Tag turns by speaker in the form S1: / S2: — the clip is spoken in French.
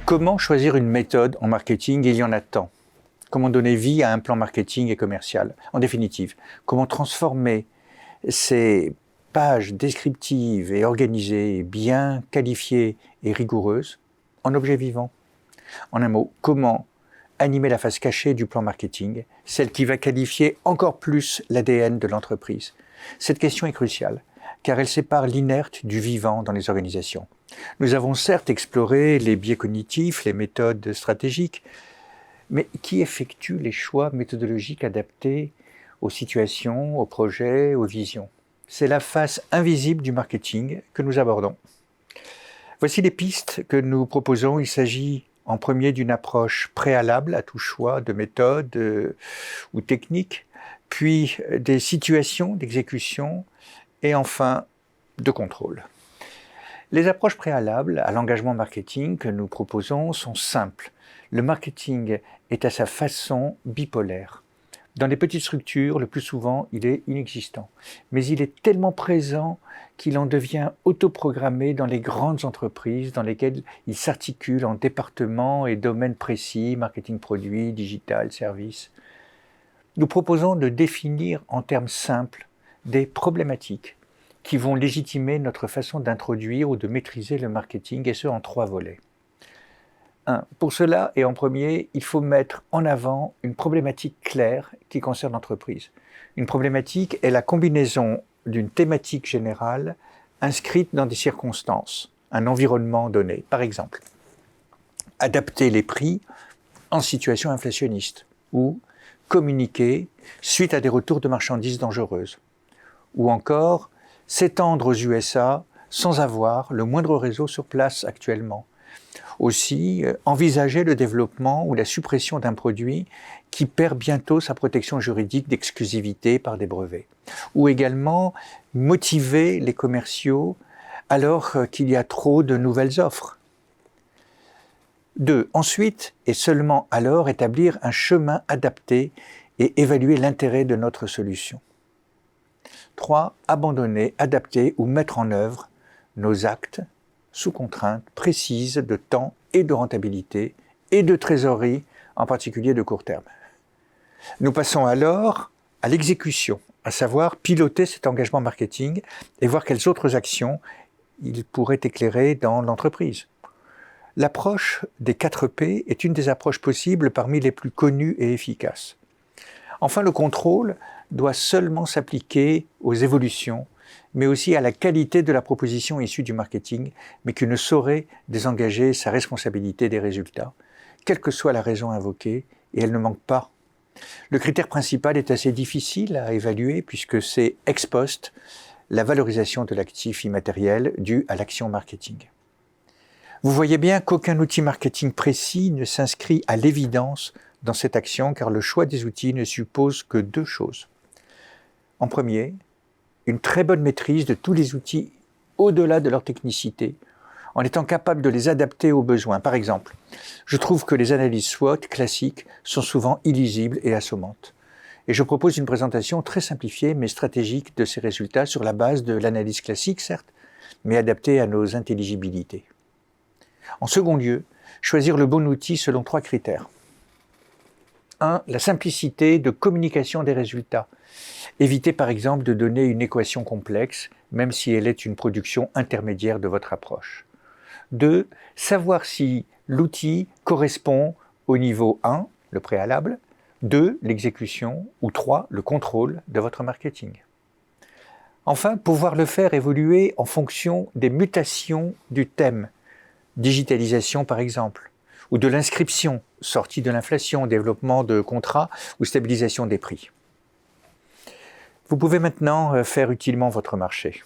S1: Comment choisir une méthode en marketing? Il y en a tant. Comment donner vie à un plan marketing et commercial? En définitive, comment transformer ces pages descriptives et organisées, bien qualifiées et rigoureuses, en objets vivants? En un mot, comment animer la face cachée du plan marketing, celle qui va qualifier encore plus l'ADN de l'entreprise? Cette question est cruciale, car elle sépare l'inerte du vivant dans les organisations. Nous avons certes exploré les biais cognitifs, les méthodes stratégiques, mais qui effectue les choix méthodologiques adaptés aux situations, aux projets, aux visions? C'est la face invisible du marketing que nous abordons. Voici les pistes que nous proposons. Il s'agit en premier d'une approche préalable à tout choix de méthode ou technique, puis des situations d'exécution et enfin de contrôle. Les approches préalables à l'engagement marketing que nous proposons sont simples. Le marketing est à sa façon bipolaire. Dans les petites structures, le plus souvent, il est inexistant. Mais il est tellement présent qu'il en devient autoprogrammé dans les grandes entreprises dans lesquelles il s'articule en départements et domaines précis, marketing produit, digital, service. Nous proposons de définir en termes simples des problématiques qui vont légitimer notre façon d'introduire ou de maîtriser le marketing, et ce en 3 volets. Pour cela, et en premier, il faut mettre en avant une problématique claire qui concerne l'entreprise. Une problématique est la combinaison d'une thématique générale inscrite dans des circonstances, un environnement donné. Par exemple, adapter les prix en situation inflationniste ou communiquer suite à des retours de marchandises dangereuses. Ou encore, s'étendre aux USA sans avoir le moindre réseau sur place actuellement. Aussi, envisager le développement ou la suppression d'un produit qui perd bientôt sa protection juridique d'exclusivité par des brevets. Ou également, motiver les commerciaux alors qu'il y a trop de nouvelles offres. 2. Ensuite, et seulement alors, établir un chemin adapté et évaluer l'intérêt de notre solution. 3. Abandonner, adapter ou mettre en œuvre nos actes sous contraintes précises de temps et de rentabilité et de trésorerie, en particulier de court terme. Nous passons alors à l'exécution, à savoir piloter cet engagement marketing et voir quelles autres actions il pourrait éclairer dans l'entreprise. L'approche des 4 P est une des approches possibles parmi les plus connues et efficaces. Enfin, le contrôle doit seulement s'appliquer aux évolutions, mais aussi à la qualité de la proposition issue du marketing, mais qui ne saurait désengager sa responsabilité des résultats, quelle que soit la raison invoquée, et elle ne manque pas. Le critère principal est assez difficile à évaluer puisque c'est ex post la valorisation de l'actif immatériel dû à l'action marketing. Vous voyez bien qu'aucun outil marketing précis ne s'inscrit à l'évidence dans cette action car le choix des outils ne suppose que 2 choses. En premier, une très bonne maîtrise de tous les outils au-delà de leur technicité, en étant capable de les adapter aux besoins. Par exemple, je trouve que les analyses SWOT classiques sont souvent illisibles et assommantes. Et je propose une présentation très simplifiée mais stratégique de ces résultats sur la base de l'analyse classique, certes, mais adaptée à nos intelligibilités. En second lieu, choisir le bon outil selon 3 critères. 1. La simplicité de communication des résultats. Évitez par exemple de donner une équation complexe, même si elle est une production intermédiaire de votre approche. 2. Savoir si l'outil correspond au niveau 1, le préalable, 2. L'exécution, ou 3. Le contrôle de votre marketing. Enfin, pouvoir le faire évoluer en fonction des mutations du thème, digitalisation par exemple, ou de l'inscription, sortie de l'inflation, développement de contrats ou stabilisation des prix. Vous pouvez maintenant faire utilement votre marché.